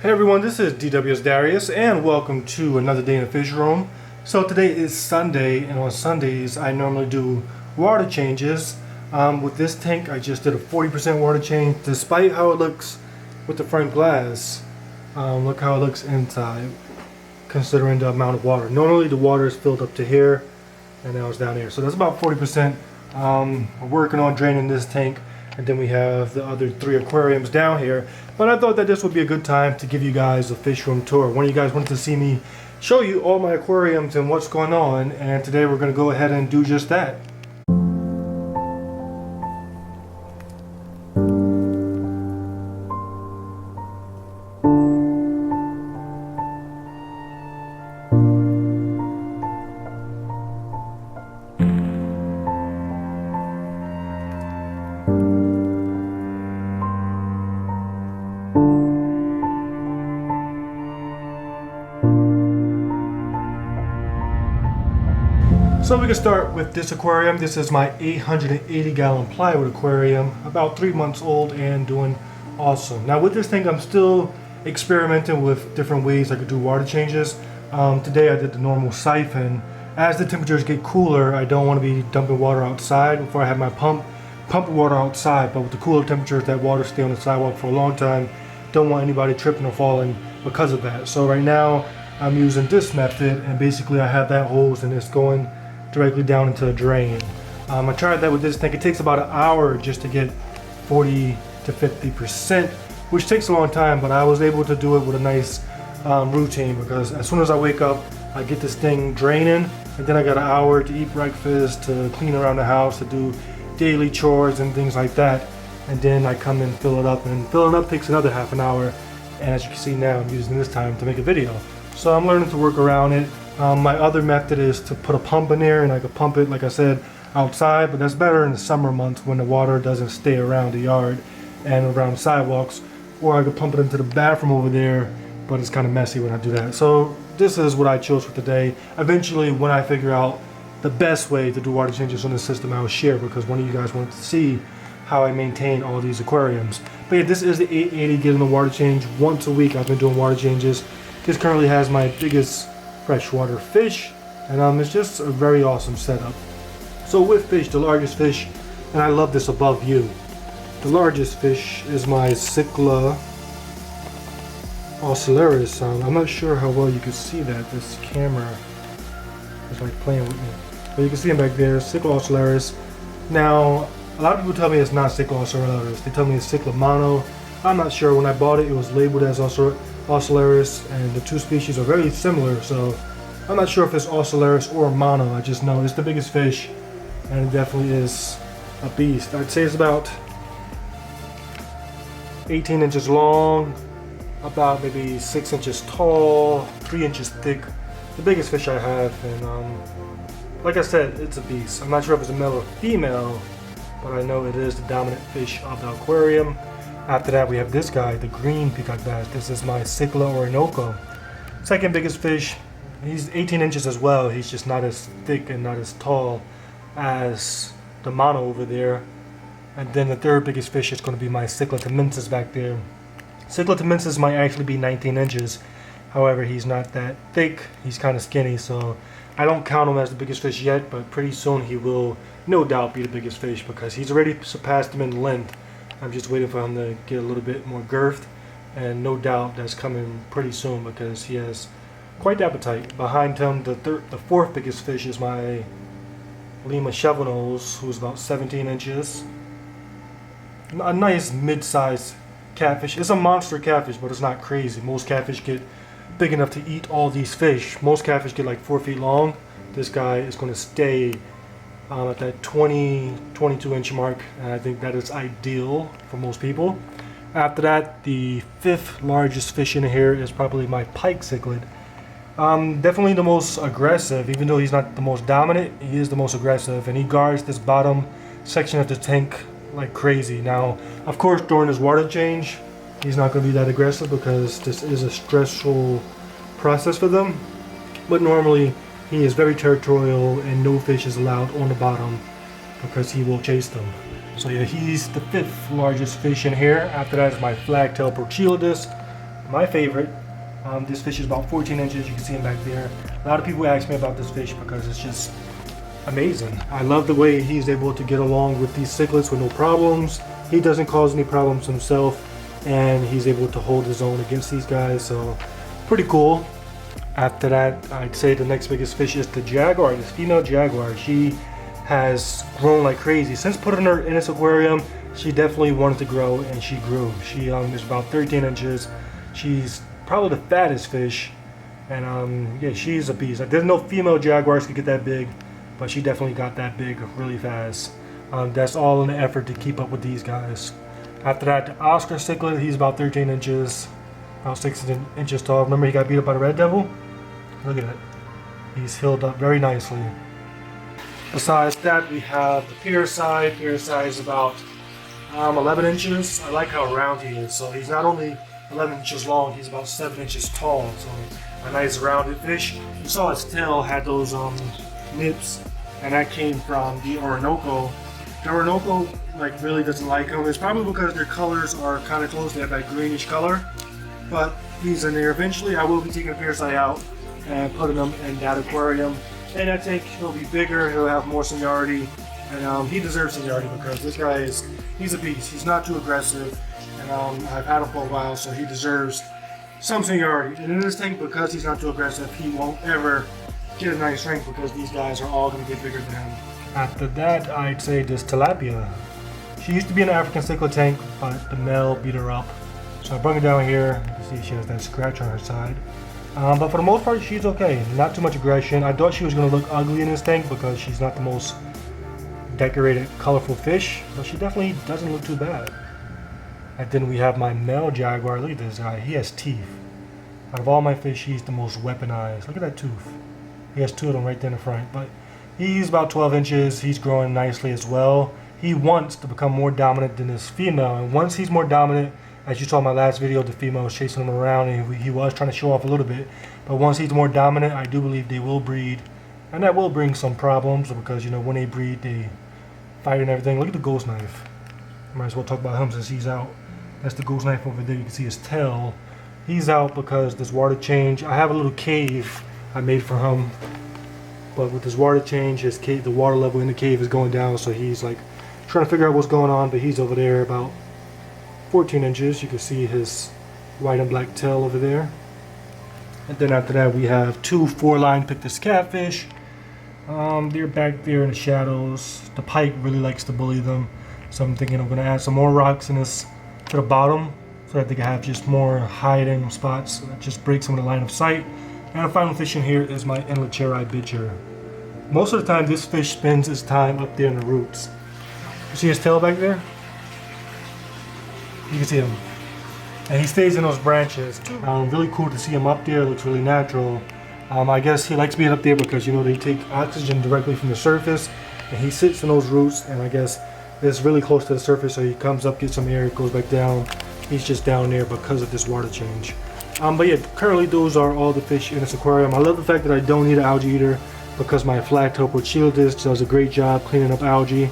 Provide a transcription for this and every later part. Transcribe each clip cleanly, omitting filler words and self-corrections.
Hey everyone, this is DWS Darius and welcome to another day in the fish room. So today is Sunday, and on Sundays I normally do water changes. With this tank I just did a 40% water change despite how it looks with the front glass. Look how it looks inside considering the amount of water. Normally the water is filled up to here and now it's down here. So that's about 40%. We're working on draining this tank. And then we have the other 3 aquariums down here. But I thought that this would be a good time to give you guys a fish room tour. One of you guys wanted to see me show you all my aquariums and what's going on. And today we're going to go ahead and do just that. So we can start with this aquarium. This is my 880 gallon plywood aquarium, about 3 months old and doing awesome. Now with this thing I'm still experimenting with different ways I could do water changes. Today I did the normal siphon. As the temperatures get cooler, I don't want to be dumping water outside before I have my pump water outside, but with the cooler temperatures that water stay on the sidewalk for a long time. Don't want anybody tripping or falling because of that. So right now I'm using this method, and basically I have that hose and it's going directly down into a drain. I tried that with this tank. It takes about an hour just to get 40 to 50%, which takes a long time, but I was able to do it with a nice routine, because as soon as I wake up I get this thing draining, and then I got an hour to eat breakfast, to clean around the house, to do daily chores and things like that, and then I come and fill it up, and filling up takes another half an hour. And as you can see now, I'm using this time to make a video, so I'm learning to work around it. My other method is to put a pump in there, and I could pump it, like I said, outside, but that's better in the summer months when the water doesn't stay around the yard and around sidewalks. Or I could pump it into the bathroom over there, but it's kind of messy when I do that. So this is what I chose for today. Eventually, when I figure out the best way to do water changes on the system, I will share, because one of you guys wanted to see how I maintain all these aquariums. But yeah, this is the 880 getting the water change once a week. I've been doing water changes. This currently has my biggest freshwater fish, and it's just a very awesome setup. So with fish, the largest fish, and I love this above view, the largest fish is my Cichlid oscillaris. I'm not sure how well you can see that. This camera is like playing with me, but you can see him back there, Cichlid oscillaris. Now a lot of people tell me it's not Cichlid oscillaris. They tell me it's Cichlid mono. I'm not sure. When I bought it, it was labeled as oscillaris, and the two species are very similar, so I'm not sure if it's oscillaris or mono. I just know it's the biggest fish, and it definitely is a beast. I'd say it's about 18 inches long, about maybe 6 inches tall, 3 inches thick. The biggest fish I have, and like I said, it's a beast. I'm not sure if it's a male or female, but I know it is the dominant fish of the aquarium. After that, we have this guy, the green peacock bass. This is my Cichlid Orinoco. Second biggest fish. He's 18 inches as well. He's just not as thick and not as tall as the mono over there. And then the third biggest fish is going to be my Cichlid Indominus back there. Cichlid Indominus might actually be 19 inches. However, he's not that thick. He's kind of skinny, so I don't count him as the biggest fish yet, but pretty soon he will no doubt be the biggest fish, because he's already surpassed him in length. I'm just waiting for him to get a little bit more girth, and no doubt that's coming pretty soon, because he has quite the appetite. Behind him, the fourth biggest fish is my Lima Chevalnose, who's about 17 inches. A nice mid-sized catfish. It's a monster catfish, but it's not crazy. Most catfish get big enough to eat all these fish. Most catfish get like 4 feet long. This guy is going to stay at that 22 inch mark, and I think that is ideal for most people. After that, the fifth largest fish in here is probably my pike cichlid. Definitely the most aggressive. Even though he's not the most dominant, he is the most aggressive, and he guards this bottom section of the tank like crazy. Now, of course, during this water change, he's not going to be that aggressive, because this is a stressful process for them, but normally he is very territorial, and no fish is allowed on the bottom because he will chase them. So yeah, he's the fifth largest fish in here. After that is my flagtail Prochilodus, my favorite. This fish is about 14 inches. You can see him back there. A lot of people ask me about this fish because it's just amazing. I love the way he's able to get along with these cichlids with no problems. He doesn't cause any problems himself, and he's able to hold his own against these guys, so pretty cool. After that, I'd say the next biggest fish is the jaguar, this female jaguar. She has grown like crazy. Since putting her in this aquarium, she definitely wanted to grow, and she grew. She is about 13 inches. She's probably the fattest fish, and yeah, she's a beast. I didn't know female jaguars could get that big, but she definitely got that big really fast. That's all in the effort to keep up with these guys. After that, the Oscar cichlid, he's about 13 inches, about 6 inches tall. Remember, he got beat up by the red devil? Look at it. He's healed up very nicely. Besides that, we have the pier side. Pier side is about 11 inches. I like how round he is. So he's not only 11 inches long, he's about 7 inches tall. So a nice rounded fish. You saw his tail had those nips, and that came from the Orinoco. The Orinoco like really doesn't like him. It's probably because their colors are kind of close. They have that greenish color, but he's in there. Eventually, I will be taking the piercing out and putting him in that aquarium. And I think he'll be bigger. He'll have more seniority, and he deserves seniority because this guy he's a beast. He's not too aggressive, and I've had him for a while, so he deserves some seniority. And in this tank, because he's not too aggressive, he won't ever get a nice strength because these guys are all going to get bigger than him. After that, I'd say this tilapia. She used to be in an African cichlid tank, but the male beat her up. So I brought her down here. You can see she has that scratch on her side. But for the most part, she's okay. Not too much aggression. I thought she was going to look ugly in this tank because she's not the most decorated, colorful fish, but she definitely doesn't look too bad. And then we have my male jaguar. Look at this guy. He has teeth. Out of all my fish, he's the most weaponized. Look at that tooth. He has two of them right there in the front. But he's about 12 inches. He's growing nicely as well. He wants to become more dominant than this female. And once he's more dominant, as you saw in my last video, the female was chasing him around and he was trying to show off a little bit. But once he's more dominant, I do believe they will breed. And that will bring some problems because, you know, when they breed, they fight and everything. Look at the ghost knife. I might as well talk about him since he's out. That's the ghost knife over there. You can see his tail. He's out because this water change. I have a little cave I made for him. But with this water change, his cave, the water level in the cave is going down. So he's like trying to figure out what's going on. But he's over there about 14 inches. You can see his white and black tail over there. And then after that, we have two 4-line Pictus catfish. They're back there in the shadows. The pike really likes to bully them. So I'm thinking I'm going to add some more rocks in this to the bottom so that they can have just more hiding spots. So that just breaks some of the line of sight. And the final fish in here is my Enlacheri bitcher. Most of the time, this fish spends his time up there in the roots. You see his tail back there? You can see him. And he stays in those branches. Really cool to see him up there. Looks really natural. I guess he likes being up there because, you know, they take oxygen directly from the surface. And he sits in those roots, and I guess it's really close to the surface, so he comes up, gets some air, goes back down. He's just down there because of this water change. But yeah, currently those are all the fish in this aquarium. I love the fact that I don't need an algae eater because my flag topper Childis does a great job cleaning up algae.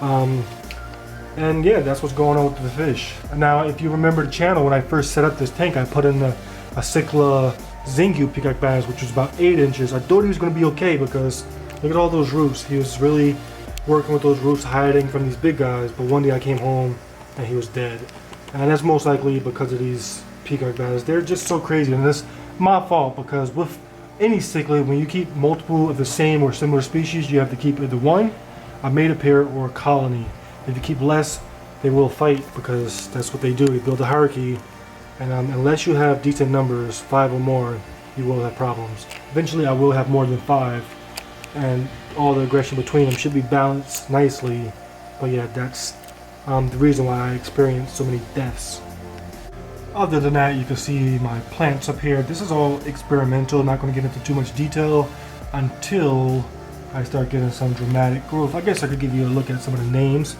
And yeah, that's what's going on with the fish. Now, if you remember the channel, when I first set up this tank, I put in a Cichlid Zingu peacock bass, which was about 8 inches. I thought he was going to be okay because look at all those roots. He was really working with those roots, hiding from these big guys. But one day I came home and he was dead. And that's most likely because of these peacock bass. They're just so crazy, and that's my fault because with any cichlid, when you keep multiple of the same or similar species, you have to keep either one, a mated pair, or a colony. If you keep less, they will fight because that's what they do. They build a hierarchy, and unless you have decent numbers, 5 or more, you will have problems. Eventually, I will have more than 5, and all the aggression between them should be balanced nicely. But yeah, that's the reason why I experienced so many deaths. Other than that, you can see my plants up here. This is all experimental. Not going to get into too much detail until I start getting some dramatic growth. I guess I could give you a look at some of the names.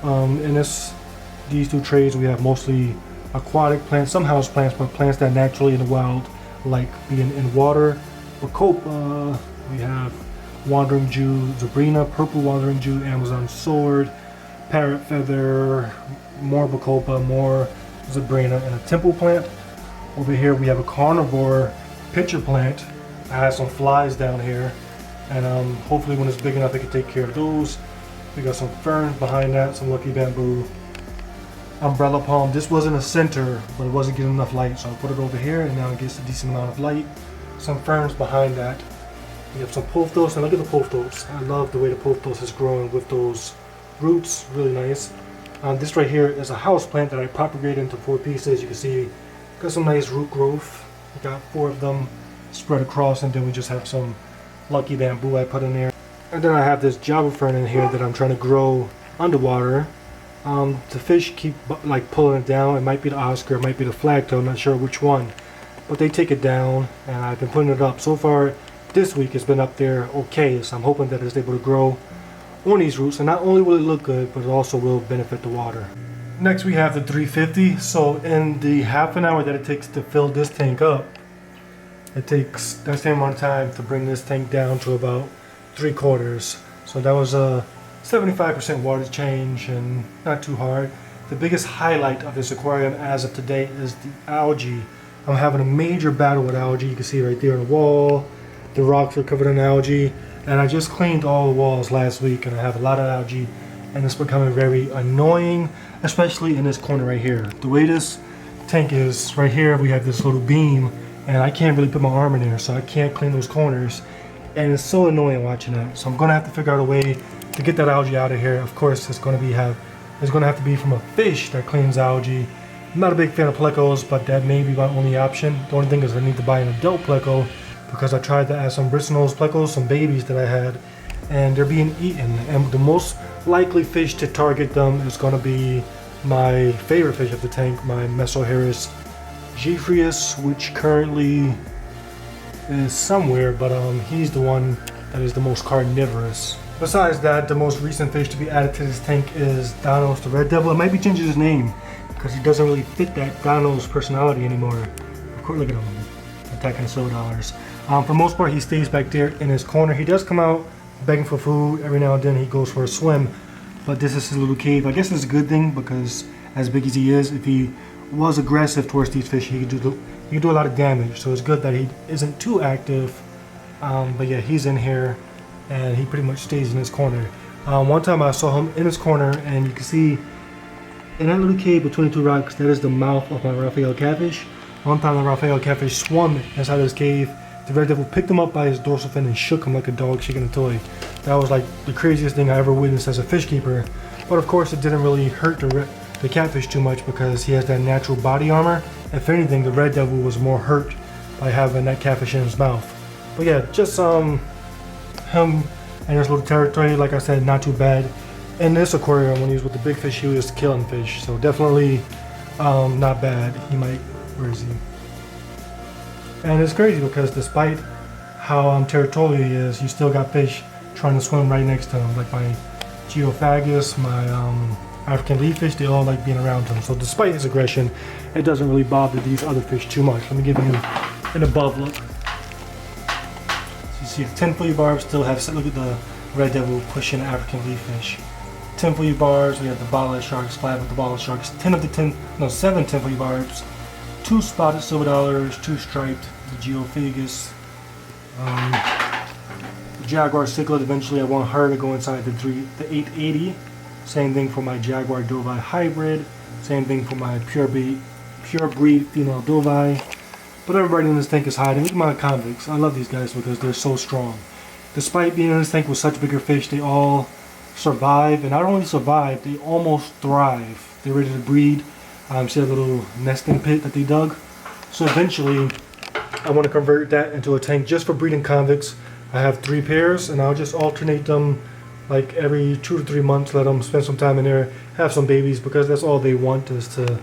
In these two trays, we have mostly aquatic plants, some house plants, but plants that naturally in the wild like being in water. Bacopa, we have Wandering Jew, Zabrina, Purple Wandering Jew, Amazon Sword, Parrot Feather, more Bacopa, more Zabrina, and a temple plant. Over here we have a carnivore pitcher plant. I have some flies down here, and hopefully when it's big enough I can take care of those. We got some ferns behind that, some lucky bamboo. Umbrella palm. This wasn't a center, but it wasn't getting enough light, so I put it over here, and now it gets a decent amount of light. Some ferns behind that. We have some pothos, and look at the pothos. I love the way the pothos is growing with those roots, really nice. This right here is a house plant that I propagated into 4 pieces. You can see got some nice root growth. We got 4 of them spread across, and then we just have some lucky bamboo I put in there. And then I have this Java fern in here that I'm trying to grow underwater. The fish keep like pulling it down. It might be the Oscar, it might be the flagtail, I'm not sure which one. But they take it down, and I've been putting it up. So far this week it's been up there okay, so I'm hoping that it's able to grow on these roots. And not only will it look good, but it also will benefit the water. Next we have the 350. So in the half an hour that it takes to fill this tank up, it takes that same amount of time to bring this tank down to about 3/4. So that was a 75% water change, and not too hard. The biggest highlight of this aquarium as of today is the algae. I'm having a major battle with algae. You can see right there on the wall. The rocks are covered in algae, and I just cleaned all the walls last week, and I have a lot of algae, and it's becoming very annoying, especially in this corner right here. The way this tank is right here, we have this little beam, and I can't really put my arm in there, so I can't clean those corners, and it's so annoying watching that. So I'm gonna have to figure out a way to get that algae out of here. Of course, it's gonna have to be from a fish that cleans algae. I'm not a big fan of plecos, but that may be my only option. The only thing is I need to buy an adult pleco, because I tried to add some bristlenose plecos, some babies that I had, and they're being eaten. And the most likely fish to target them is gonna be my favorite fish of the tank, my Mesoharis Geoffrius, which currently is somewhere, but he's the one that is the most carnivorous. Besides that, the most recent fish to be added to this tank is Danos the Red Devil. It might be changing his name because he doesn't really fit that Danos personality anymore. Of course, look at him attacking soda dollars. For the most part, he stays back there in his corner. He does come out begging for food. Every now and then he goes for a swim, but this is his little cave. I guess it's a good thing, because as big as he is, if he was aggressive towards these fish, he could do a lot of damage. So it's good that he isn't too active. But yeah, he's in here, and he pretty much stays in his corner. One time I saw him in his corner, and you can see in that little cave between the 2 rocks, that is the mouth of my Raphael catfish. One time the Raphael catfish swam inside this cave. The Red Devil picked him up by his dorsal fin and shook him like a dog shaking a toy. That was like the craziest thing I ever witnessed as a fish keeper. But of course it didn't really hurt the catfish too much, because he has that natural body armor. If anything, the Red Devil was more hurt by having that catfish in his mouth. But yeah, just him and his little territory, like I said, not too bad. In this aquarium, when he was with the big fish, he was killing fish, so definitely not bad. Where is he? And it's crazy because despite how territorial he is, you still got fish trying to swim right next to him. Like my Geophagus, my African leaffish, they all like being around him. So despite his aggression, it doesn't really bother these other fish too much. Let me give you an above look. So you see the 10 footy barbs still have, look at the Red Devil pushing African leaffish. 10 footy barbs, we have the bottlehead sharks, 5 of the bottlehead sharks, 7 10 footy barbs, 2 spotted silver dollars, 2 striped, the Geophagus, the Jaguar Cichlid. Eventually I want her to go inside the 880. Same thing for my Jaguar Dovi hybrid. Same thing for my pure breed female Dovi. But everybody in this tank is hiding. Look at my convicts. I love these guys because they're so strong. Despite being in this tank with such bigger fish, they all survive. And not only survive, they almost thrive. They're ready to breed. See that little nesting pit that they dug? So eventually, I want to convert that into a tank just for breeding convicts. I have 3 pairs, and I'll just alternate them like every 2 to 3 months. Let them spend some time in there, have some babies, because that's all they want, is to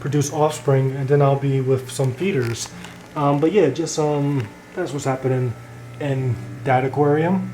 produce offspring, and then I'll be with some feeders. But yeah, just that's what's happening in that aquarium.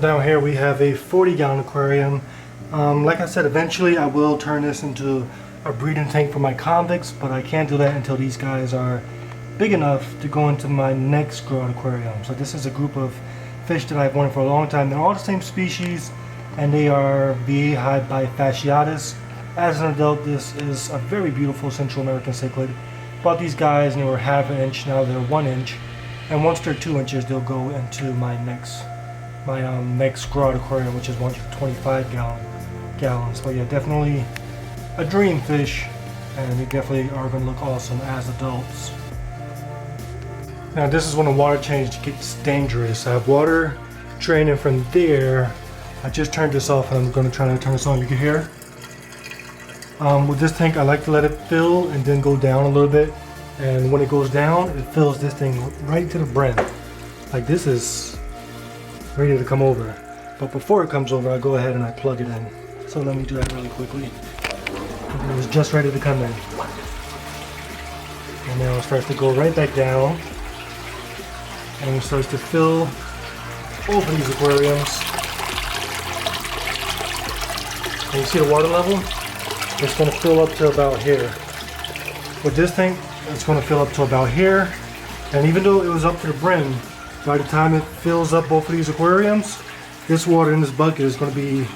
down here we have a 40-gallon aquarium. Like I said, eventually I will turn this into a breeding tank for my convicts, but I can't do that until these guys are big enough to go into my next grow-out aquarium. So this is a group of fish that I've wanted for a long time. They're all the same species, and they are VA bifasciatus. As an adult, this is a very beautiful Central American cichlid. Bought these guys and they were ½ an inch, now they're 1 inch. And once they're 2 inches, they'll go into my next grow-out aquarium, which is 125 gallons. So yeah, definitely a dream fish, and they definitely are going to look awesome as adults. Now this is when the water change gets dangerous. I have water draining from there. I just turned this off and I'm going to try to turn this on. You can hear. With this tank, I like to let it fill and then go down a little bit. And when it goes down, it fills this thing right to the brim. Like this is ready to come over. But before it comes over, I go ahead and I plug it in. So let me do that really quickly. It was just ready to come in. And now it starts to go right back down. And it starts to fill both of these aquariums. And you see the water level? It's going to fill up to about here. With this tank, it's going to fill up to about here. And even though it was up to the brim, by the time it fills up both of these aquariums, this water in this bucket is going to be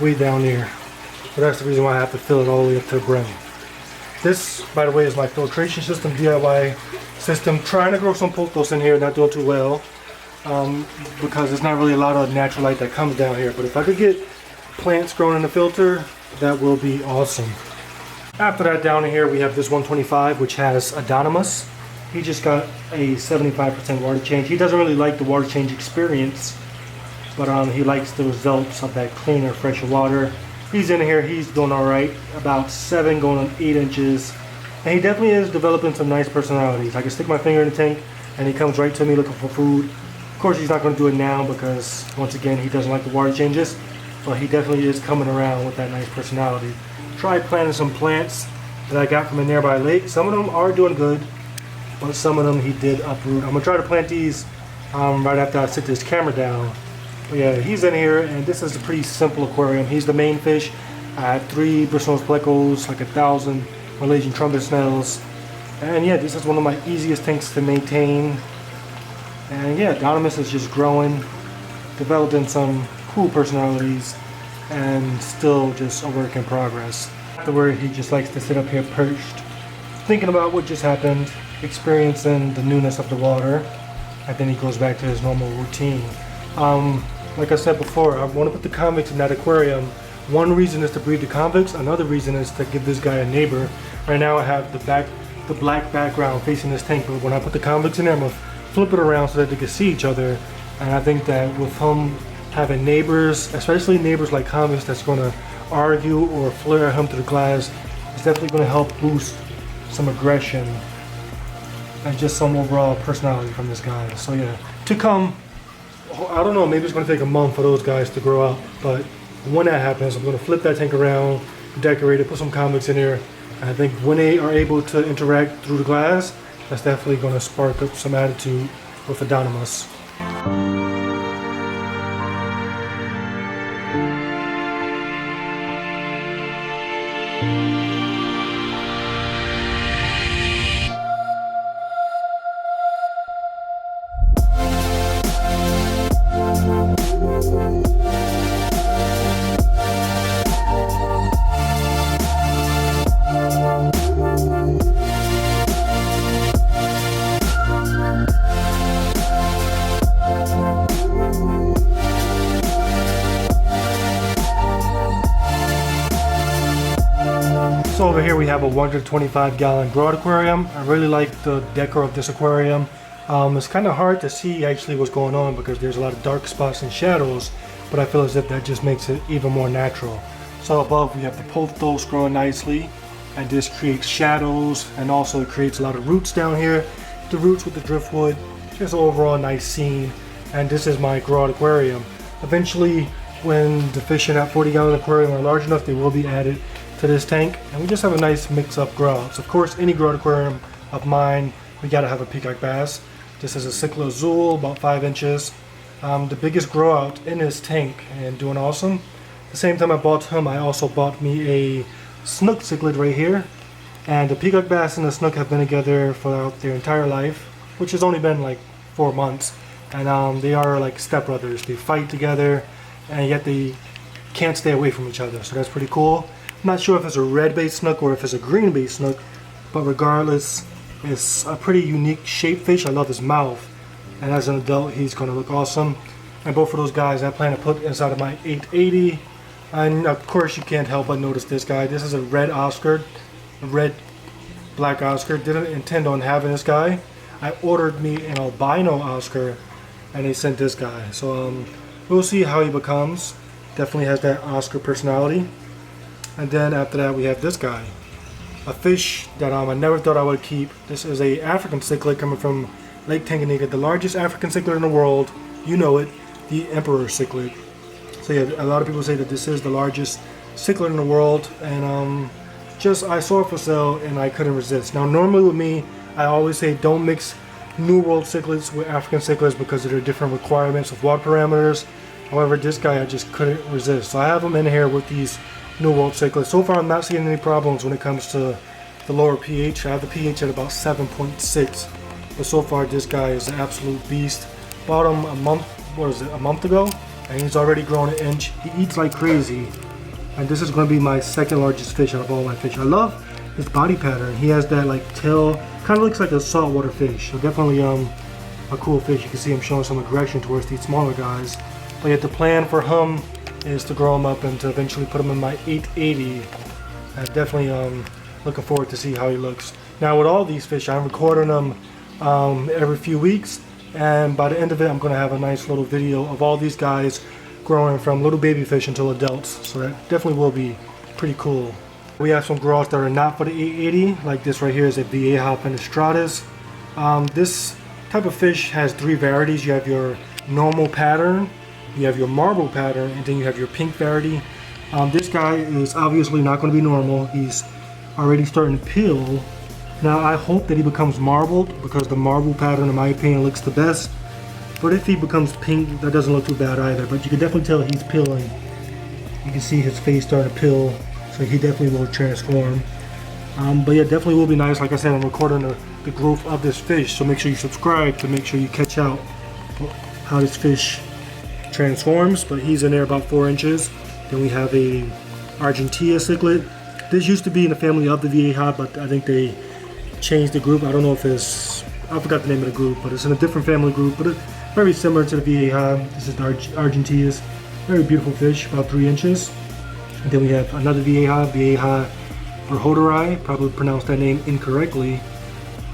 way down there. So that's the reason why I have to fill it all the way up to the brim. This, by the way, is my filtration system, DIY system. Trying to grow some pothos in here, not doing too well. Because there's not really a lot of natural light that comes down here. But if I could get plants growing in the filter, that will be awesome. After that, down in here we have this 125, which has Indominus. He just got a 75% water change. He doesn't really like the water change experience, but he likes the results of that cleaner, fresher water. He's in here, he's doing alright, about 7 going on 8 inches. And he definitely is developing some nice personalities. I can stick my finger in the tank and he comes right to me looking for food. Of course he's not going to do it now because, once again, he doesn't like the water changes. But he definitely is coming around with that nice personality. Tried planting some plants that I got from a nearby lake. Some of them are doing good, but some of them he did uproot. I'm going to try to plant these right after I sit this camera down. But yeah, he's in here, and this is a pretty simple aquarium. He's the main fish. I have 3 bristled plecos, like 1,000 Malaysian trumpet snails. And yeah, this is one of my easiest tanks to maintain. And yeah, Indominus is just growing, developing some cool personalities, and still just a work in progress. Afterward, he just likes to sit up here perched, thinking about what just happened, experiencing the newness of the water, and then he goes back to his normal routine. Like I said before, I want to put the convicts in that aquarium. One reason is to breed the convicts, another reason is to give this guy a neighbor. Right now I have the black background facing this tank, but when I put the convicts in there, I'm going to flip it around so that they can see each other. And I think that with him having neighbors, especially neighbors like convicts that's going to argue or flare at him through the glass, it's definitely going to help boost some aggression and just some overall personality from this guy. So yeah, to come, I don't know, maybe it's going to take a month for those guys to grow up, but when that happens, I'm going to flip that tank around, decorate it, put some convicts in there. And I think when they are able to interact through the glass, that's definitely going to spark up some attitude with Indominus. So over here we have a 125-gallon grow-out aquarium. I really like the decor of this aquarium. It's kind of hard to see actually what's going on because there's a lot of dark spots and shadows, but I feel as if that just makes it even more natural. So above we have the pothos growing nicely, and this creates shadows, and also it creates a lot of roots down here. The roots with the driftwood, just an overall nice scene. And this is my grow-out aquarium. Eventually, when the fish in that 40-gallon aquarium are large enough, they will be added to this tank, and we just have a nice mix-up grow-outs. Of course, any grow-out aquarium of mine, we gotta have a peacock bass. This is a Cichlid Azul, about 5 inches. the biggest grow out in his tank and doing awesome. At the same time I bought him, I also bought me a snook cichlid right here. And the peacock bass and the snook have been together for their entire life, which has only been like 4 months. And they are like stepbrothers. They fight together, and yet they can't stay away from each other. So that's pretty cool. I'm not sure if it's a red-based snook or if it's a green-based snook, but regardless, it's a pretty unique shaped fish. I love his mouth, and as an adult, he's going to look awesome. And both of those guys I plan to put inside of my 880. And of course, you can't help but notice this guy. This is a red Oscar, a red black Oscar. Didn't intend on having this guy. I ordered me an albino Oscar, and they sent this guy. So we'll see how he becomes. Definitely has that Oscar personality. And then after that, we have this guy, a fish that I never thought I would keep. This is a African cichlid coming from Lake Tanganyika, the largest African cichlid in the world. You know it, the emperor cichlid. So yeah, a lot of people say that this is the largest cichlid in the world, and I saw it for sale and I couldn't resist. Now normally with me, I always say don't mix New World cichlids with African cichlids because of their different requirements of water parameters. However, this guy I just couldn't resist. So I have him in here with these New World cichlids. So far I'm not seeing any problems when it comes to the lower pH. I have the pH at about 7.6. But so far this guy is an absolute beast. Bought him a month ago, and he's already grown an inch. He eats like crazy. And this is going to be my second largest fish out of all my fish. I love his body pattern. He has that like tail, kind of looks like a saltwater fish. So definitely a cool fish. You can see him showing some aggression towards these smaller guys. But yet the plan for him is to grow him up and to eventually put him in my 880. Definitely looking forward to see how he looks. Now with all these fish, I'm recording them every few weeks, and by the end of it I'm going to have a nice little video of all these guys growing from little baby fish until adults. So that definitely will be pretty cool. We have some growouts that are not for the 880, like this right here is a Vieja Fenestratus. This type of fish has 3 varieties. You have your normal pattern, you have your marble pattern, and then you have your pink variety. This guy is obviously not going to be normal. He's already starting to peel. Now I hope that he becomes marbled, because the marble pattern in my opinion looks the best. But if he becomes pink, that doesn't look too bad either. But you can definitely tell he's peeling. You can see his face starting to peel, so he definitely will transform. But yeah, definitely will be nice. Like I said, I'm recording the growth of this fish, so make sure you subscribe to make sure you catch out how this fish transforms. But he's in there about 4 inches. Then we have a Argentina cichlid. This used to be in the family of the Vieja, but I think they changed the group. I don't know if it's, I forgot the name of the group, but it's in a different family group, but it's very similar to the Vieja. This is the Argentinas. Very beautiful fish, about 3 inches. And then we have another Vieja Verhoderi, probably pronounced that name incorrectly,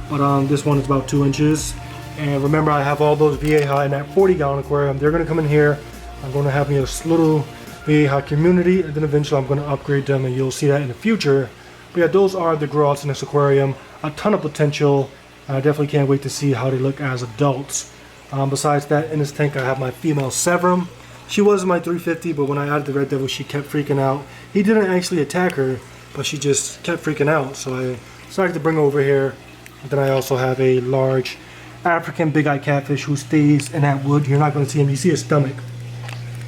but this one is about 2 inches. And remember, I have all those Vieja in that 40-gallon aquarium. They're going to come in here. I'm going to have me a little Vieja community, and then eventually I'm going to upgrade them, and you'll see that in the future. But yeah, those are the growouts in this aquarium. A ton of potential. I definitely can't wait to see how they look as adults. Besides that, in this tank I have my female Severum. She was my 350, but when I added the Red Devil, she kept freaking out. He didn't actually attack her, but she just kept freaking out, so I decided to bring her over here. And then I also have a large African big-eye catfish who stays in that wood. You're not going to see him. You see his stomach,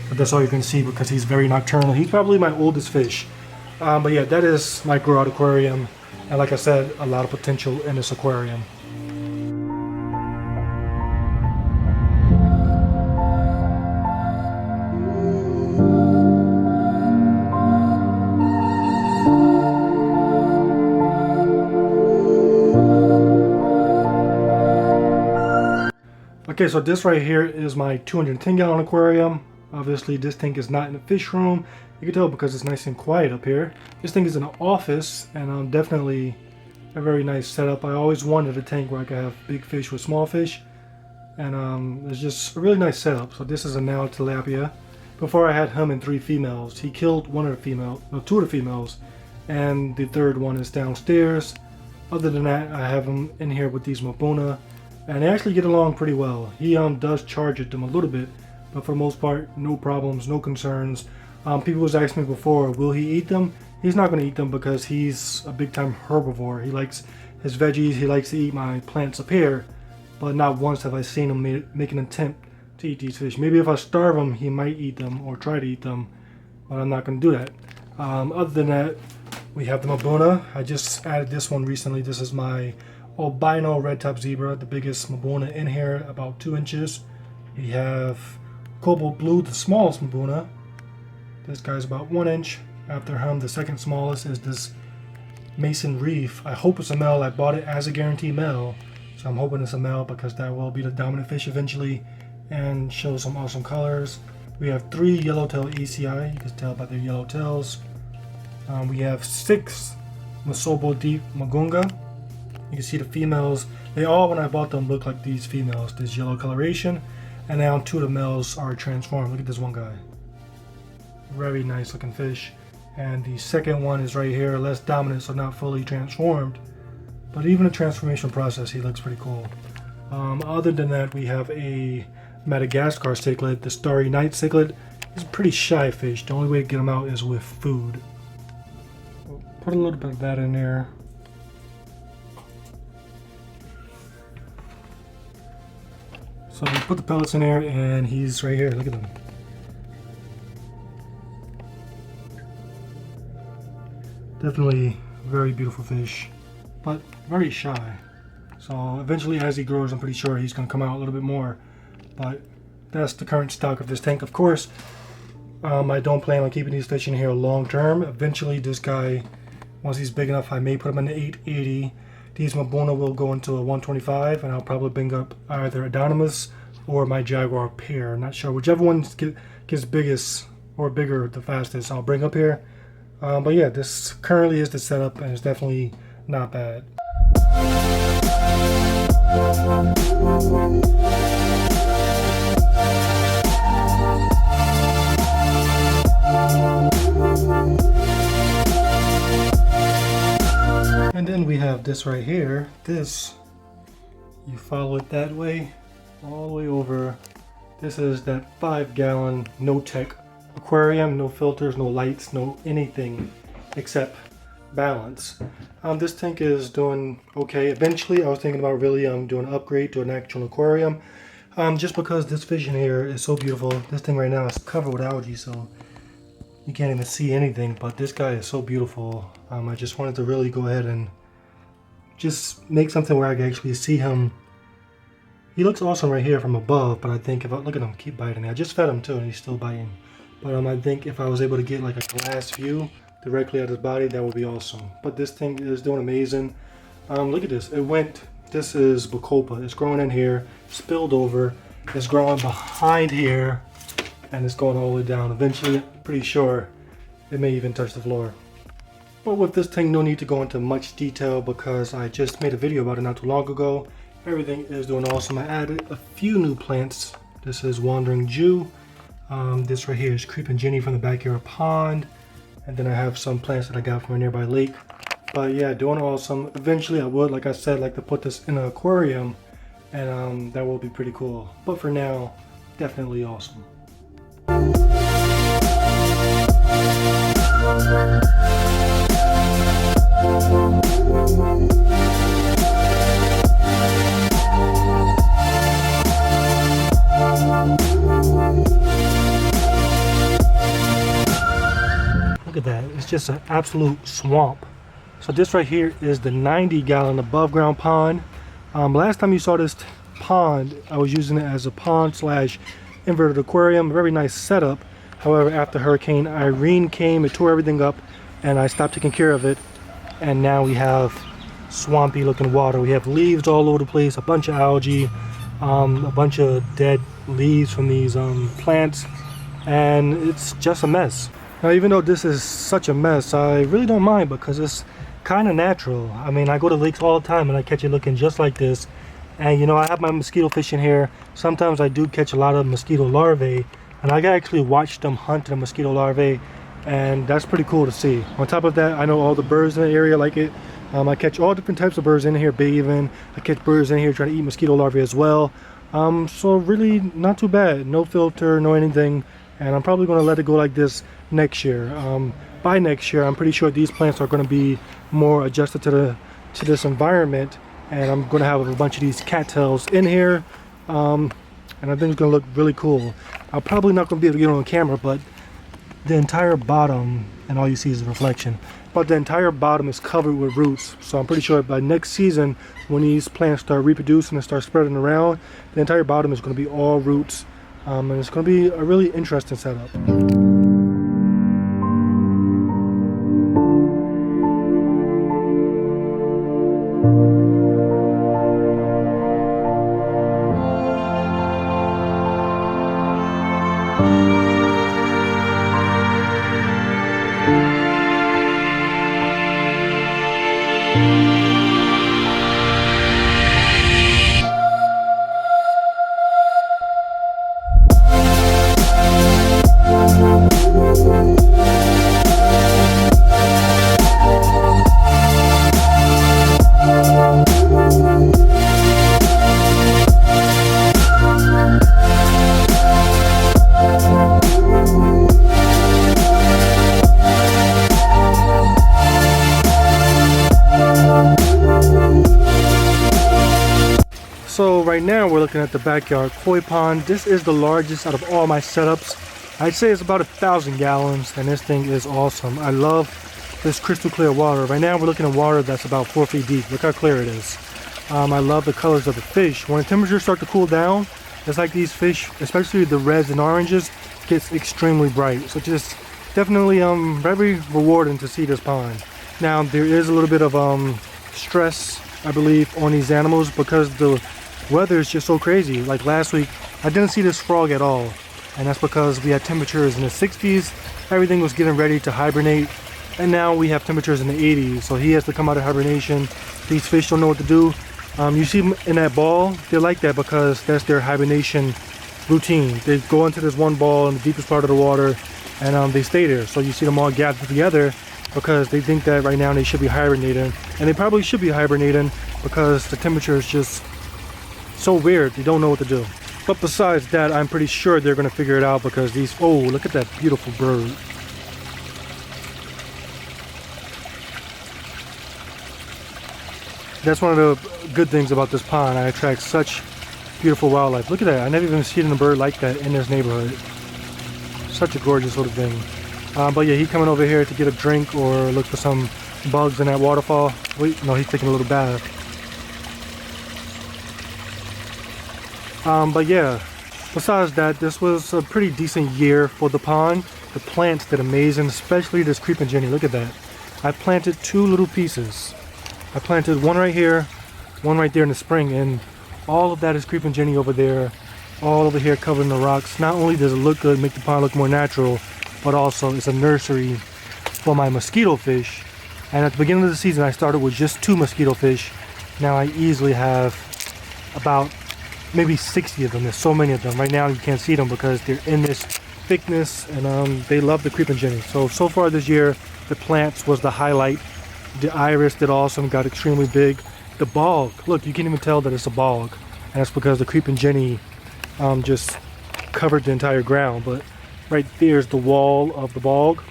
but that's all you're going to see because he's very nocturnal. He's probably my oldest fish. But yeah, that is my growout aquarium. And like I said, a lot of potential in this aquarium. Okay, so this right here is my 210-gallon aquarium. Obviously, this tank is not in the fish room. You can tell because it's nice and quiet up here. This thing is in an office, and definitely a very nice setup. I always wanted a tank where I could have big fish with small fish, and it's just a really nice setup. So this is a now tilapia. Before I had him and 3 females. He killed one of the females, no, 2 of the females, and the 3rd one is downstairs. Other than that, I have him in here with these Mabuna, and they actually get along pretty well. He does charge at them a little bit, but for the most part, no problems, no concerns. People was asking me before, will he eat them? He's not going to eat them because he's a big-time herbivore. He likes his veggies, he likes to eat my plants up here, but not once have I seen him make an attempt to eat these fish. Maybe if I starve him, he might eat them or try to eat them, but I'm not going to do that. Other than that, we have the Mbuna. I just added this one recently. This is my albino red top zebra, the biggest Mbuna in here, about 2 inches. We have cobalt blue, the smallest Mbuna. This guy's about 1 inch. After him, the second smallest is this Mason Reef. I hope it's a male. I bought it as a guaranteed male, so I'm hoping it's a male because that will be the dominant fish eventually and show some awesome colors. We have 3 yellowtail ACI. You can tell by their yellow tails. We have 6 Masobo Deep Magunga. You can see the females. They all, when I bought them, look like these females. This yellow coloration. And now 2 of the males are transformed. Look at this one guy. Very nice looking fish. And the second one is right here, less dominant, so not fully transformed. But even the transformation process, he looks pretty cool. Other than that, we have a Madagascar cichlid, the Starry Night cichlid. He's a pretty shy fish. The only way to get him out is with food. Put a little bit of that in there. So we put the pellets in there and he's right here. Look at him. Definitely very beautiful fish, but very shy. So eventually as he grows, I'm pretty sure he's going to come out a little bit more. But that's the current stock of this tank. Of course, I don't plan on keeping these fish in here long term. Eventually this guy, once he's big enough, I may put him in the 880. These Mbuna will go into a 125, and I'll probably bring up either Indominus or my Jaguar pair. I'm not sure. Whichever one gets biggest or bigger the fastest, I'll bring up here. But yeah, this currently is the setup, and it's definitely not bad. And then we have this right here. This, you follow it that way, all the way over. This is that 5-gallon no-tech aquarium, no filters, no lights, no anything except balance. This tank is doing okay. Eventually I was thinking about really doing an upgrade to an actual aquarium, just because this fish in here is so beautiful. This thing right now is covered with algae, so you can't even see anything, but this guy is so beautiful. I just wanted to really go ahead and just make something where I can actually see him. He looks awesome right here from above, but I think if I look at him, keep biting. I just fed him too and he's still biting. But I think if I was able to get like a glass view directly at his body, that would be awesome. But this thing is doing amazing. Look at this. This is Bacopa. It's growing in here, spilled over. It's growing behind here, and it's going all the way down. Eventually, I'm pretty sure it may even touch the floor. But with this thing, no need to go into much detail because I just made a video about it not too long ago. Everything is doing awesome. I added a few new plants. This is Wandering Jew. This right here is Creeping Jenny from the backyard pond. And then I have some plants that I got from a nearby lake. But yeah, doing awesome. Eventually I would, like I said, like to put this in an aquarium. And that will be pretty cool. But for now, definitely awesome. Look at that, it's just an absolute swamp. So this right here is the 90-gallon above ground pond. Last time you saw this pond, I was using it as a pond slash inverted aquarium. Very nice setup. However, after Hurricane Irene came, it tore everything up and I stopped taking care of it. And now we have swampy looking water. We have leaves all over the place, a bunch of algae, a bunch of dead leaves from these plants, and it's just a mess. Now, even though this is such a mess, I really don't mind because it's kind of natural. I mean, I go to lakes all the time and I catch it looking just like this. And you know, I have my mosquito fish in here. Sometimes I do catch a lot of mosquito larvae, and I can actually watch them hunt the mosquito larvae, and that's pretty cool to see. On top of that, I know all the birds in the area like it. I catch all different types of birds in here, bathing. I catch birds in here trying to eat mosquito larvae as well. So really not too bad. No filter, no anything. And I'm probably going to let it go like this next year. By next year, I'm pretty sure these plants are going to be more adjusted to this environment, and I'm going to have a bunch of these cattails in here. and I think it's gonna look really cool. I'm probably not gonna be able to get it on camera, but the entire bottom, and all you see is a reflection, but the entire bottom is covered with roots. So I'm pretty sure by next season, when these plants start reproducing and start spreading around, the entire bottom is going to be all roots, and it's going to be a really interesting setup. So right now we're looking at the backyard koi pond. This is the largest out of all my setups. I'd say it's about 1,000 gallons, and this thing is awesome. I love this crystal clear water. Right now we're looking at water that's about 4 feet deep. Look how clear it is. I love the colors of the fish. When the temperatures start to cool down, it's like these fish, especially the reds and oranges, gets extremely bright. So just definitely very rewarding to see this pond. Now there is a little bit of stress, I believe, on these animals because the weather is just so crazy. Like last week I didn't see this frog at all, and that's because we had temperatures in the 60s. Everything was getting ready to hibernate, and now we have temperatures in the 80s, so he has to come out of hibernation. These fish don't know what to do. You see them in that ball, they're like that because that's their hibernation routine. They go into this one ball in the deepest part of the water, and they stay there. So you see them all gathered together because they think that right now they should be hibernating, and they probably should be hibernating because the temperature is just so weird. They don't know what to do. But besides that, I'm pretty sure they're going to figure it out because these, oh, look at that beautiful bird. That's one of the good things about this pond. I attract such beautiful wildlife. Look at that. I never even seen a bird like that in this neighborhood. Such a gorgeous little thing. But yeah, he's coming over here to get a drink or look for some bugs in that waterfall. Wait, no, he's taking a little bath. But yeah, besides that, this was a pretty decent year for the pond. The plants did amazing, especially this creeping Jenny. Look at that. I planted 2 little pieces. I planted one right here, one right there in the spring, and all of that is creeping Jenny over there, all over here covered in the rocks. Not only does it look good, make the pond look more natural, but also it's a nursery for my mosquito fish. And at the beginning of the season I started with just 2 mosquito fish. Now I easily have about maybe 60 of them. There's so many of them. Right now you can't see them because they're in this thickness, and they love the creeping Jenny. So far this year the plants was the highlight. The iris did awesome, got extremely big. The bog, look, you can't even tell that it's a bog, and that's because the creeping Jenny just covered the entire ground. But right there's the wall of the bog.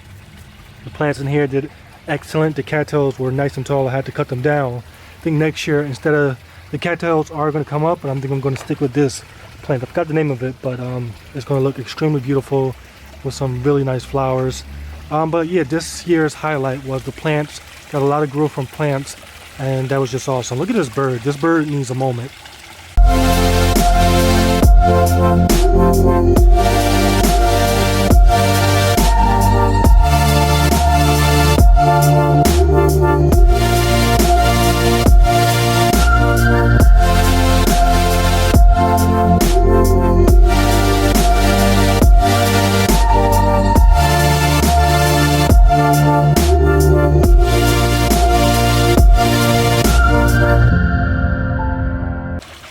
The plants in here did excellent. The cattails were nice and tall. I had to cut them down. I think next year, instead of the cattails are going to come up, but I think I'm going to stick with this plant. I forgot the name of it, but it's going to look extremely beautiful with some really nice flowers. But yeah, this year's highlight was the plants. Got a lot of growth from plants, and that was just awesome. Look at this bird. This bird needs a moment.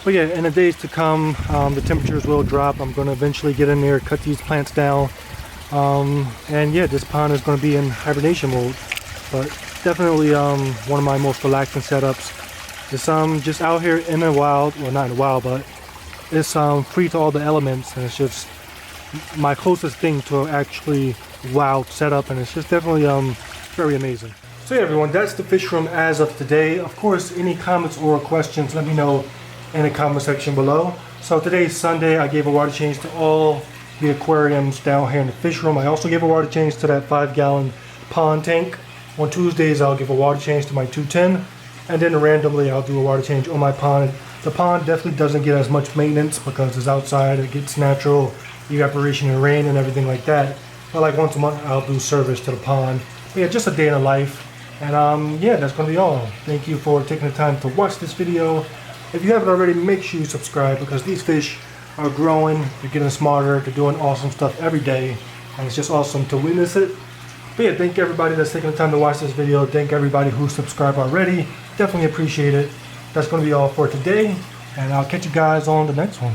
But yeah, in the days to come, the temperatures will drop. I'm going to eventually get in there, cut these plants down. And yeah, this pond is going to be in hibernation mode. But definitely one of my most relaxing setups. It's just out here in the wild, well not in the wild, but it's free to all the elements, and it's just my closest thing to actually wild setup, and it's just definitely very amazing. So yeah everyone, that's the fish room as of today. Of course, any comments or questions, let me know in the comment section below. So today's Sunday. I gave a water change to all the aquariums down here in the fish room. I also gave a water change to that 5-gallon pond tank. On Tuesdays I'll give a water change to my 210, and then randomly I'll do a water change on my pond. The pond definitely doesn't get as much maintenance because it's outside. It gets natural evaporation and rain and everything like that. But like once a month I'll do service to the pond. But yeah, just a day in the life. And yeah, that's gonna be all. Thank you for taking the time to watch this video. If you haven't already, make sure you subscribe, because these fish are growing, they're getting smarter, they're doing awesome stuff every day, and it's just awesome to witness it. But yeah, thank everybody that's taking the time to watch this video. Thank everybody who subscribed already. Definitely appreciate it. That's going to be all for today, and I'll catch you guys on the next one.